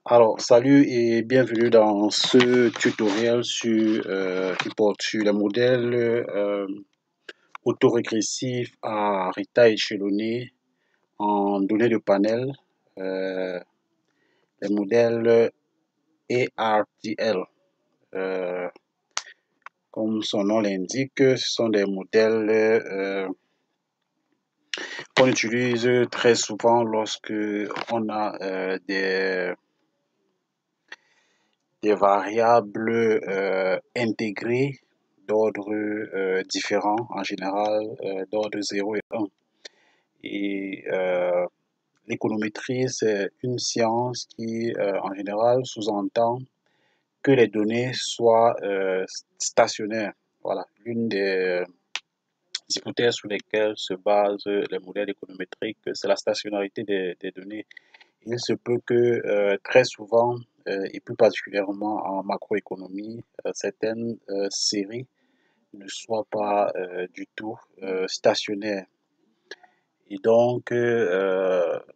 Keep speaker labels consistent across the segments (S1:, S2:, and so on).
S1: Alors, salut et bienvenue dans ce tutoriel qui porte sur les modèles autorégressifs à résultats échelonnés en données de panel, euh, les modèles ARTL. Euh, Comme son nom l'indique, ce sont des modèles qu'on utilise très souvent lorsque on a des variables intégrées d'ordre différent, en général d'ordre 0 et 1. Et l'économétrie, c'est une science qui, en général, sous-entend que les données soient stationnaires. Voilà, l'une des hypothèses sur lesquelles se basent les modèles économétriques, c'est la stationnarité des données. Il se peut que très souvent, et plus particulièrement en macroéconomie, certaines séries ne soient pas du tout stationnaires. Et donc,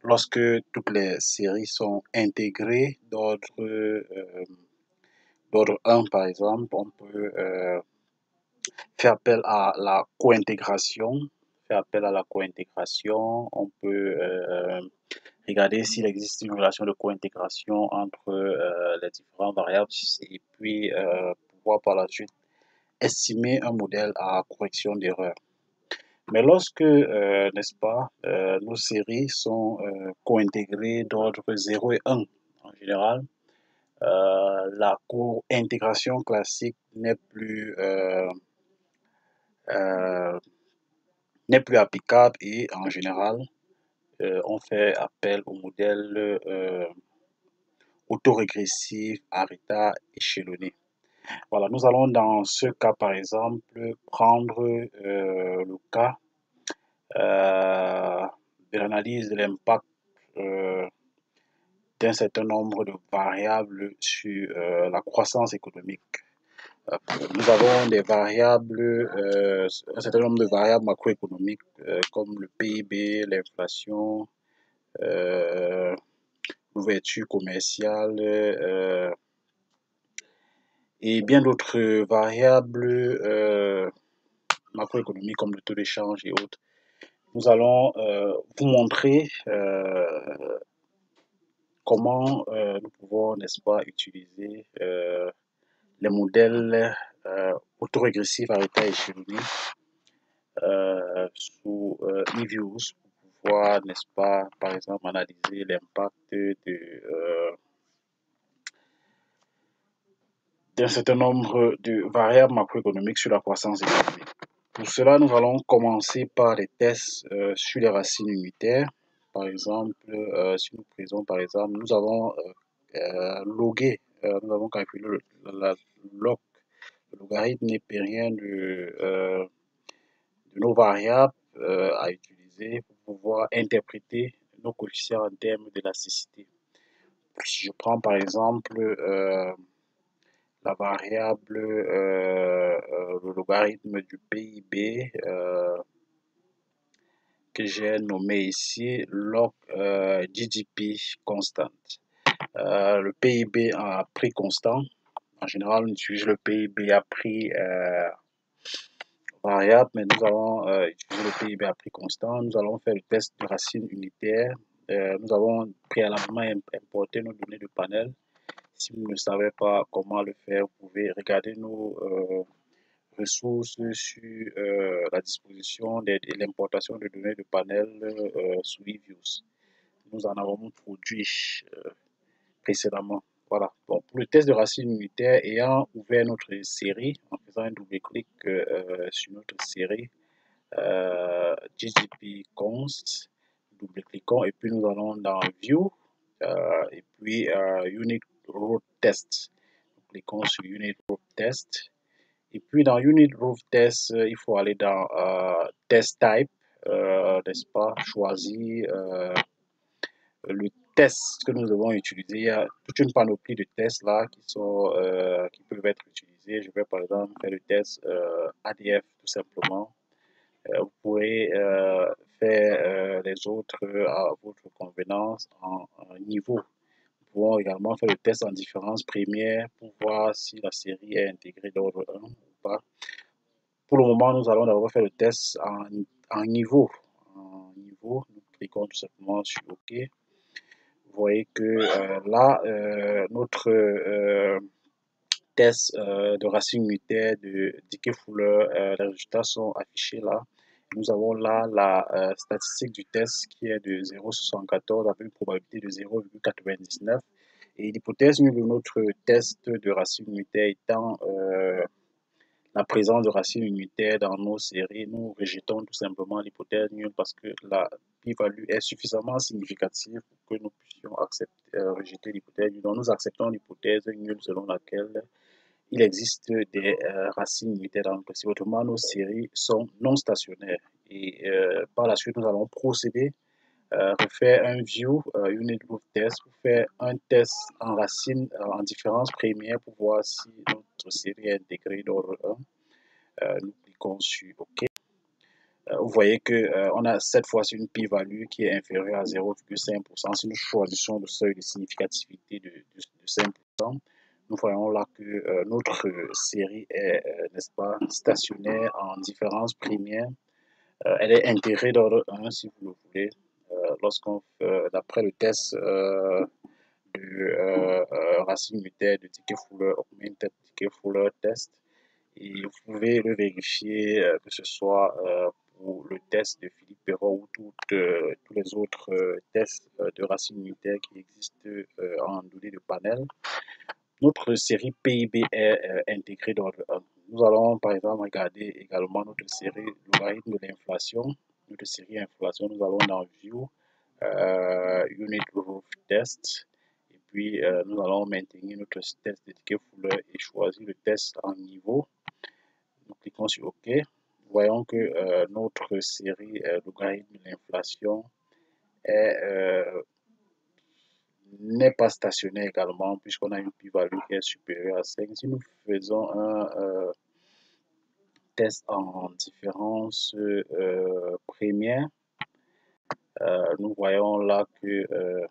S1: lorsque toutes les séries sont intégrées d'ordre 1, par exemple, on peut faire appel à la co-intégration. On peut regarder s'il existe une relation de co-intégration entre les différentes variables et puis pouvoir par la suite estimer un modèle à correction d'erreur. Mais lorsque, n'est-ce pas, nos séries sont co-intégrées d'ordre 0 et 1 en général, la co-intégration classique euh, n'est plus applicable et en général, on fait appel au modèle autorégressif à état échelonné. Voilà, nous allons dans ce cas, par exemple, prendre le cas euh, de l'analyse de l'impact euh, d'un certain nombre de variables sur la croissance économique. Nous avons des variables, un certain nombre de variables macroéconomiques comme le PIB, l'inflation, euh, l'ouverture commerciale et bien d'autres variables macroéconomiques comme le taux d'échange et autres. Nous allons vous montrer comment nous pouvons, n'est-ce pas, utiliser les modèles autorégressifs à état échelonné sous eViews pour pouvoir, n'est-ce pas, par exemple, analyser l'impact d'un certain nombre de variables macroéconomiques sur la croissance économique. Pour cela, nous allons commencer par les tests sur les racines unitaires. Par exemple, si nous prenons par exemple, nous avons logué, nous avons calculé la log, le logarithme népérien de nos variables à utiliser pour pouvoir interpréter nos coefficients en termes d'élasticité. Si je prends par exemple la variable, le logarithme du PIB que j'ai nommé ici log GDP constant. Le PIB à prix constant. En général, on utilise le PIB à prix variable, mais nous allons utiliser le PIB à prix constant. Nous allons faire le test de racine unitaire. Nous avons préalablement importé nos données de panel. Si vous ne savez pas comment le faire, vous pouvez regarder nos ressources sur la disposition et l'importation de données de panel sous eViews. Nous en avons produit précédemment. Voilà. Bon, pour le test de racine unitaire, ayant ouvert notre série, en faisant un double-clic sur notre série, GGP const, double-cliquons, et puis nous allons dans View, et puis Unit Root Test. Cliquons sur Unit Root Test. Et puis dans Unit Root Test, il faut aller dans Test Type, n'est-ce pas, choisir le test que nous devons utiliser. Il y a toute une panoplie de tests là qui peuvent être utilisés. Je vais par exemple faire le test ADF tout simplement. Vous pourrez faire les autres à votre convenance en niveau. Vous pouvons également faire le test en différence première pour voir si la série est intégrée d'ordre 1 ou pas. Pour le moment, nous allons d'abord faire le test en niveau. Nous cliquons tout simplement sur OK. Vous voyez que là, notre test de racine unitaire de Dickey-Fuller, les résultats sont affichés là. Nous avons là la statistique du test qui est de 0,74 avec une probabilité de 0,99. Et l'hypothèse nulle de notre test de racine unitaire étant la présence de racines unitaires dans nos séries, nous rejetons tout simplement l'hypothèse nulle parce que la p-value est suffisamment significative pour que nous puissions rejeter l'hypothèse nulle. Donc nous acceptons l'hypothèse nulle selon laquelle il existe des racines unitaires dans notre série. Autrement, nos séries sont non stationnaires. Et par la suite, nous allons procéder refaire un view unit group test pour faire un test en racine en différence première pour voir si notre série est intégrée d'ordre 1. Nous cliquons sur OK. Vous voyez que on a cette fois-ci une p-value qui est inférieure à 0,5%. Si nous choisissons le seuil de significativité de 5%, nous voyons là que notre série est, n'est-ce pas, stationnaire en différence première. Elle est intégrée d'ordre 1 si vous le voulez. Lorsqu'on fait, d'après le test de racine unitaire de Dickey-Fuller, Augmented Dickey-Fuller test, et vous pouvez le vérifier que ce soit pour le test de Philippe Perron ou tous les autres tests de racine unitaire qui existent en données de panel. Notre série PIB est intégrée dans le 1. Nous allons par exemple regarder également notre série logarithme de l'inflation. Notre série inflation, nous allons dans View, Unit Growth Test. Et puis nous allons maintenir notre test de Dickey-Fuller et choisir le test en niveau. Nous cliquons sur OK. Voyons que notre série logarithme de l'inflation n'est pas stationnaire également puisqu'on a une p-value qui est supérieure à 5. Si nous faisons un test en différence première, nous voyons là que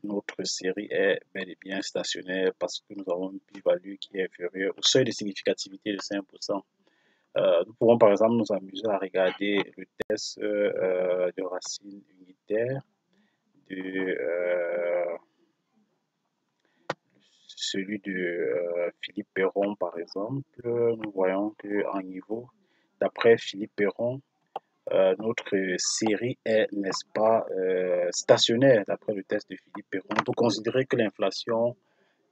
S1: notre série est bel et bien stationnaire parce que nous avons une p-value qui est inférieure au seuil de significativité de 5%. Nous pouvons par exemple nous amuser à regarder le test de racine unitaire de celui de Philippe Perron par exemple. Nous voyons qu'en niveau, d'après Philippe Perron, notre série est, n'est-ce pas, stationnaire d'après le test de Philippe Perron. On peut considérer que l'inflation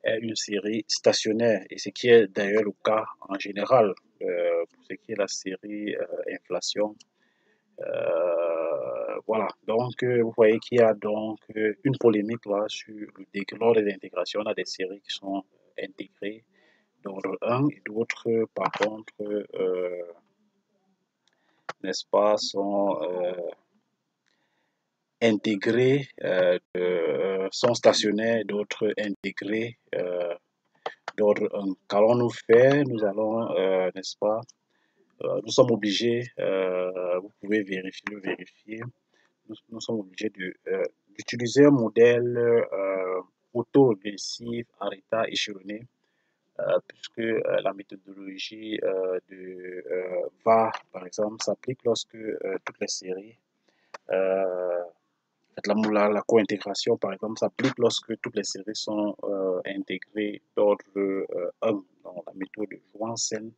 S1: est une série stationnaire, et ce qui est d'ailleurs le cas en général pour ce qui est la série inflation. Voilà, donc vous voyez qu'il y a donc une polémique là sur le degré lors de l'intégration. On a des séries qui sont intégrées d'ordre 1 et d'autres par contre, n'est-ce pas, sont intégrées, sont stationnaires, d'autres intégrées d'ordre 1. Qu'allons-nous faire? Nous allons, n'est-ce pas, nous sommes obligés, vous pouvez vérifier, nous sommes obligés d'utiliser un modèle auto-régressif à l'état échelonné, puisque la méthodologie de VAR, par exemple, s'applique lorsque toutes les séries, la co-intégration, par exemple, s'applique lorsque toutes les séries sont intégrées d'ordre 1. Donc, la méthode de Johansen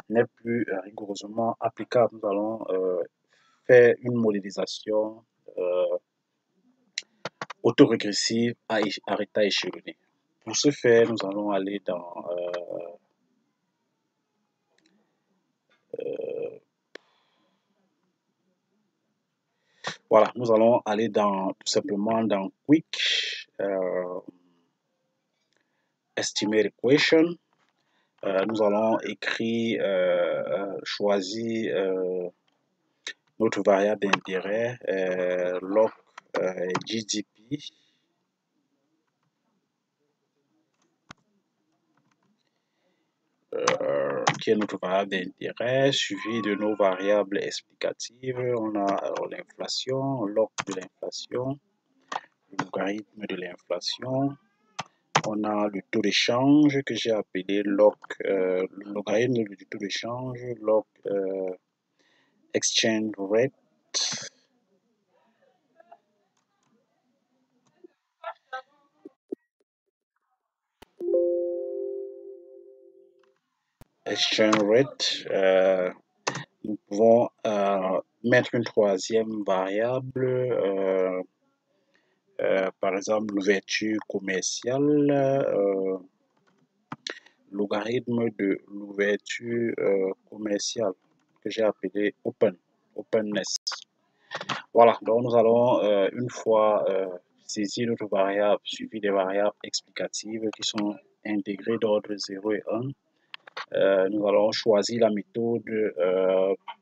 S1: n'est plus rigoureusement applicable. Nous allons faire une modélisation autorégressive à état échelonné. Pour ce faire, nous allons aller dans voilà, nous allons aller tout simplement dans Quick Estimate Equation. Nous allons écrire, choisir notre variable d'intérêt, log GDP, qui est notre variable d'intérêt, suivi de nos variables explicatives. On a l'inflation, log de l'inflation. Je vous logarithme de l'inflation. On a le taux d'échange que j'ai appelé log, le logarithme du taux d'échange, log exchange rate. Exchange rate. Nous pouvons mettre une troisième variable, par exemple l'ouverture commerciale, logarithme de l'ouverture commerciale que j'ai appelé openness. Voilà, donc nous allons une fois saisir notre variable suivie des variables explicatives qui sont intégrées d'ordre 0 et 1. Nous allons choisir la méthode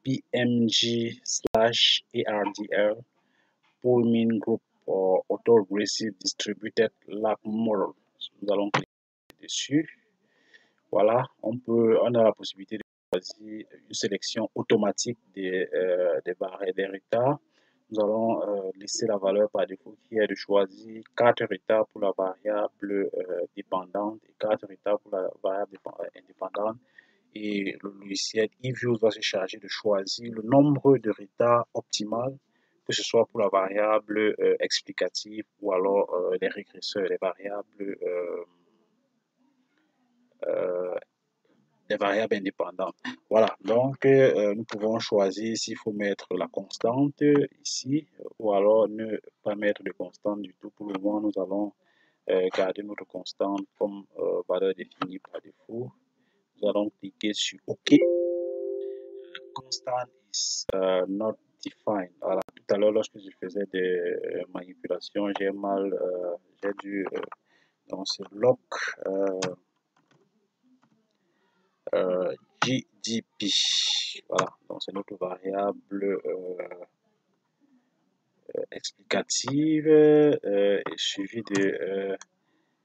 S1: PMG/ARDL, Pool Mean Group or Autoregressive Distributed Lag Model. Nous allons cliquer dessus. Voilà, on a la possibilité de choisir une sélection automatique des retards. Nous allons laisser la valeur par défaut qui est de choisir 4 retards pour la variable dépendante et 4 retards pour la variable indépendante. Et le logiciel eViews va se charger de choisir le nombre de retards optimal, que ce soit pour la variable explicative ou alors les régresseurs, les variables indépendantes. Voilà, donc nous pouvons choisir s'il faut mettre la constante ici ou alors ne pas mettre de constante du tout. Pour le moment, nous allons garder notre constante comme valeur définie par défaut. Nous allons cliquer sur OK. Constant is not defined. Voilà, tout à l'heure, lorsque je faisais des manipulations, j'ai dû donc c'est lock GDP. Voilà, donc c'est notre variable explicative et suivie de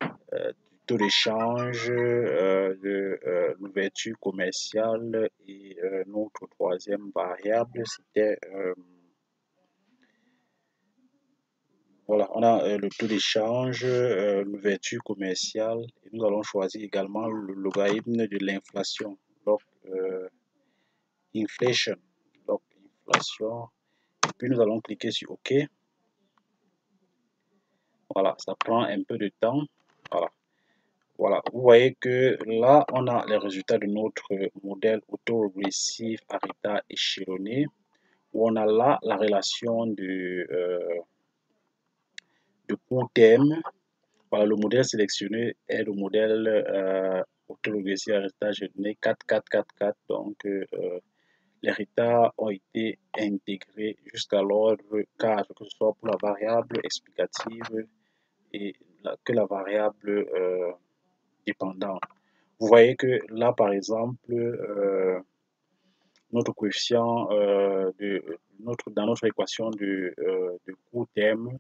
S1: du taux d'échange, de l'ouverture commerciale et notre troisième variable, c'était voilà, on a le taux d'échange, l'ouverture commerciale et nous allons choisir également le logarithme de l'inflation, donc inflation, donc inflation. Et puis nous allons cliquer sur OK. Voilà, ça prend un peu de temps. Voilà. Voilà, vous voyez que là, on a les résultats de notre modèle autorégressif à état échelonné, où on a là la relation de court terme. Voilà, le modèle sélectionné est le modèle autorégressif à état échelonné 4-4-4-4. Donc, les retards ont été intégrés jusqu'à l'ordre 4, que ce soit pour la variable explicative et que la variable dépendante. Vous voyez que là, par exemple, notre coefficient dans notre équation de court terme,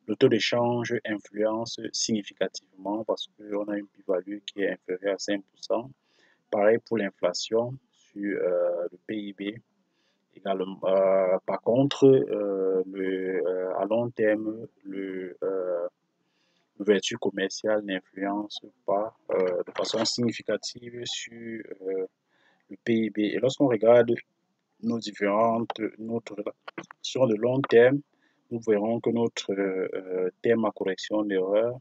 S1: le taux d'échange influence significativement parce qu'on a une plus-value qui est inférieure à 5%. Pareil pour l'inflation sur le PIB. Également, par contre, à long terme, l'ouverture commerciale n'influence pas de façon significative sur le PIB. Et lorsqu'on regarde notre relation de long terme, nous verrons que notre terme à correction d'erreur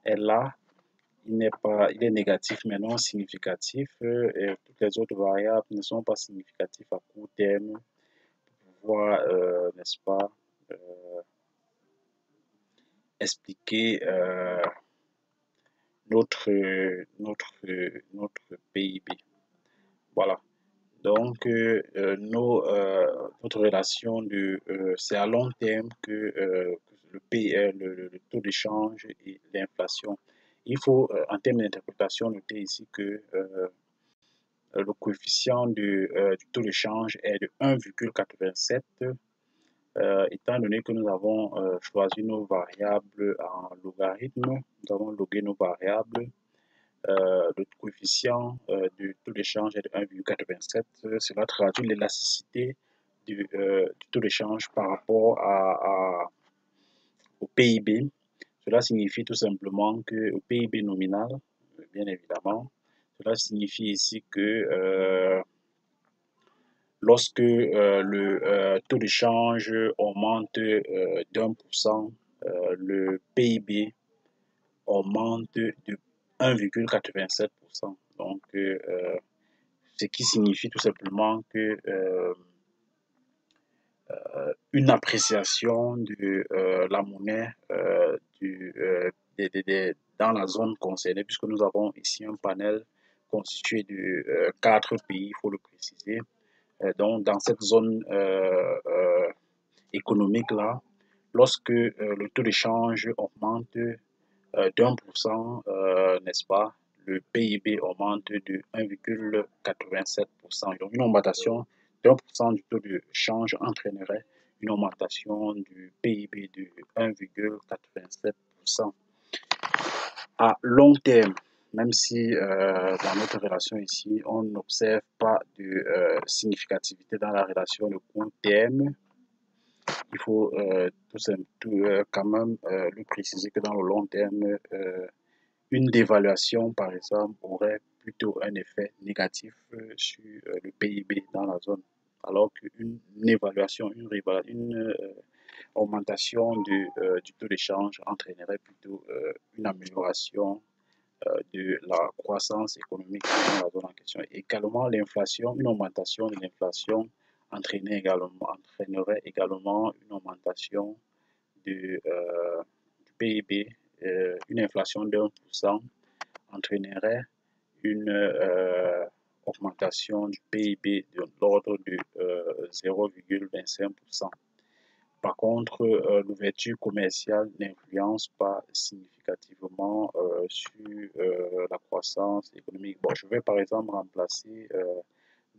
S1: est là. Il est négatif mais non significatif. Et toutes les autres variables ne sont pas significatives à court terme. Pour pouvoir, n'est-ce pas, expliquer notre PIB. Voilà. Donc, notre relation c'est à long terme que le taux d'échange et l'inflation. Il faut, en termes d'interprétation, noter ici que le coefficient du taux d'échange est de 1,87. Étant donné que nous avons choisi nos variables en logarithme, nous avons logué nos variables. Le coefficient du taux d'échange est de 1,87. Cela traduit l'élasticité du taux d'échange par rapport au PIB. Cela signifie tout simplement que le PIB nominal, bien évidemment, cela signifie ici que lorsque le taux de change augmente d'1%, le PIB augmente de 1,87%. Donc, ce qui signifie tout simplement que une appréciation de la monnaie dans la zone concernée, puisque nous avons ici un panel constitué de 4 pays, il faut le préciser. Donc, dans cette zone économique-là, lorsque le taux de change augmente d'1%, n'est-ce pas, le PIB augmente de 1,87%. Donc, une augmentation d'1% du taux de change entraînerait une augmentation du PIB de 1,87%. À long terme, même si dans notre relation ici, on n'observe pas de significativité dans la relation de court terme, il faut quand même lui préciser que dans le long terme, une dévaluation, par exemple, aurait plutôt un effet négatif sur le PIB dans la zone, alors qu'une évaluation, une augmentation du taux d'échange entraînerait plutôt une amélioration de la croissance économique dans la zone en question. Également, l'inflation, une augmentation de l'inflation entraînerait également une augmentation du PIB. Une inflation d'1% entraînerait une augmentation du PIB de l'ordre de 0,25%. Par contre, l'ouverture commerciale n'influence pas significativement sur la croissance économique. Bon, je vais par exemple remplacer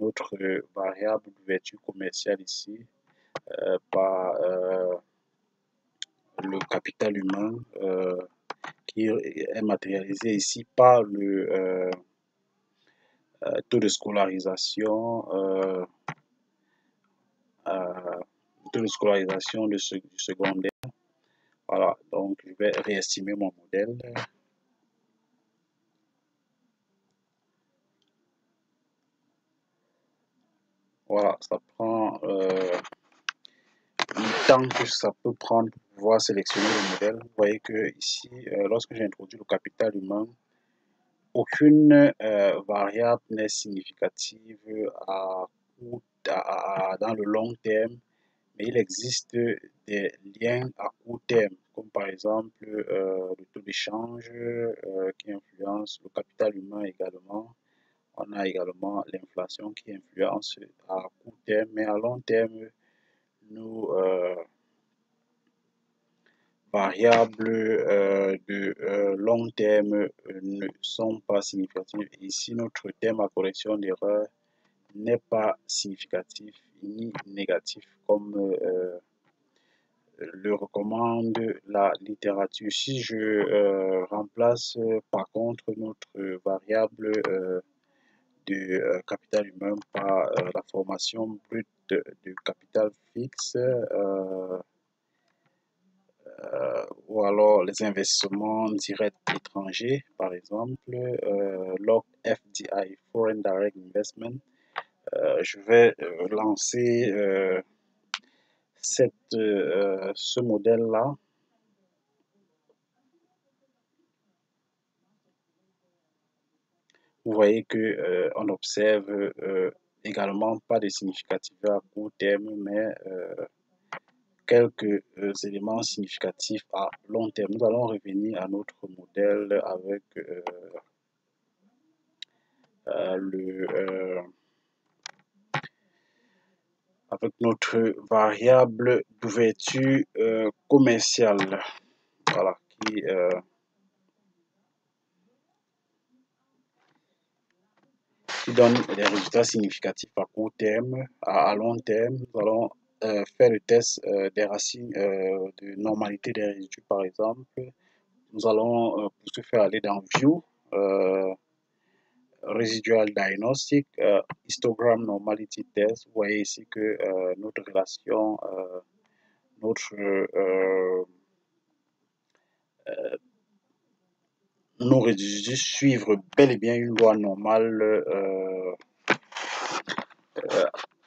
S1: notre variable d'ouverture commerciale ici par le capital humain qui est matérialisé ici par le taux de scolarisation du secondaire. Voilà, donc je vais réestimer mon modèle. Voilà, ça prend le temps que ça peut prendre pour pouvoir sélectionner le modèle. Vous voyez que ici, lorsque j'introduis le capital humain, aucune variable n'est significative dans le long terme, mais il existe des liens à court terme, comme par exemple le taux d'échange qui influence le capital humain également. On a également l'inflation qui influence à court terme, mais à long terme, nos variables de long terme ne sont pas significatives. Ici, notre terme à correction d'erreur n'est pas significatif ni négatif comme le recommande la littérature. Si je remplace par contre notre variable de capital humain par la formation brute de capital fixe ou alors les investissements directs étrangers, par exemple, log FDI, Foreign Direct Investment, je vais lancer ce modèle-là. Vous voyez que on observe également pas de significativité à court terme, mais quelques éléments significatifs à long terme. Nous allons revenir à notre modèle avec avec notre variable d'ouverture commerciale, voilà, qui donne des résultats significatifs à court terme. À long terme, nous allons faire le test des racines de normalité des résidus, par exemple. Nous allons pour ce faire aller dans View, Residual Diagnostic, Histogram Normality Test. Vous voyez ici que notre relation, notre nos résidus suivre bel et bien une loi normale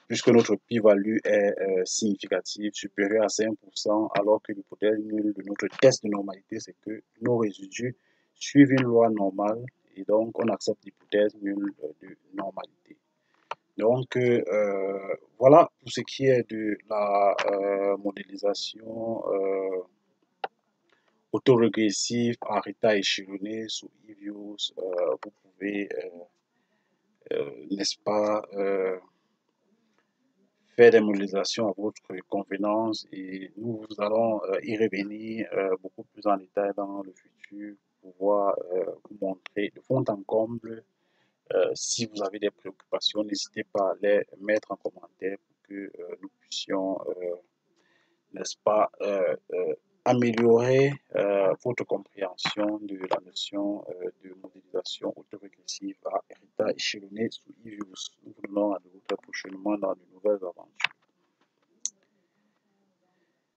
S1: puisque notre p-value est significative, supérieure à 5%, alors que l'hypothèse nulle de notre test de normalité, c'est que nos résidus suivent une loi normale et donc on accepte l'hypothèse nulle de normalité. Donc voilà pour ce qui est de la modélisation autorégressive en état échelonné sous eViews. Vous pouvez, n'est-ce pas, faire des modélisations à votre convenance et nous allons y revenir beaucoup plus en détail dans le futur pour pouvoir vous montrer de fond en comble. Si vous avez des préoccupations, n'hésitez pas à les mettre en commentaire pour que nous puissions, n'est-ce pas, améliorer votre compréhension de la notion de modélisation autorégressive à état échelonné sous eViews. Nous venons à nouveau très prochainement dans de nouvelles aventures.